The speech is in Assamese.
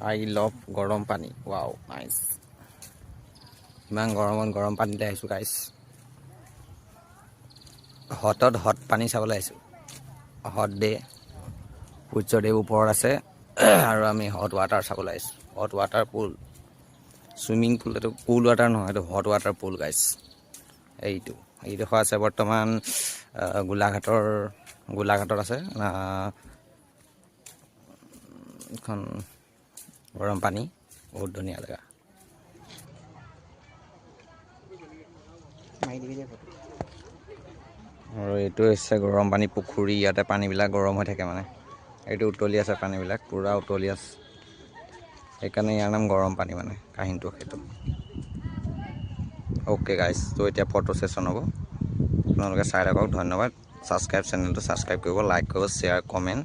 আই লভ গৰম পানী ৱাও নাইস ইমান গৰমত গৰম পানীতে আহিছোঁ গাইছ হট পানী চাবলৈ আহিছোঁ হট ডে সূৰ্যদেৱ ওপৰত আছে আৰু আমি হট ৱাটাৰ চাবলৈ আহিছোঁ hot water pool swimming pool এইটো পুল ৱাটাৰ নহয় এইটো হট ৱাটাৰ পুল গাইছ এইডোখৰ আছে বৰ্তমান গোলাঘাটত আছে এখন গৰম পানী বহুত ধুনীয়া জেগা আৰু এইটো হৈছে গৰম পানী পুখুৰী ইয়াতে পানীবিলাক গৰম হৈ থাকে মানে এইটো উতলি আছে পানীবিলাক পুৰা উতলি আছে সেইকাৰণে ইয়াৰ নাম গৰম পানী মানে কাহিনীটো সেইটো ওকে গাইছ তো এতিয়া ফটো সেশন হ'ব আপোনালোকে চাই থাকক ধন্যবাদ সাবস্ক্ৰাইব চেনেলটো সাবস্ক্ৰাইব কৰিব লাইক কৰিব শ্বেয়াৰ কমেণ্ট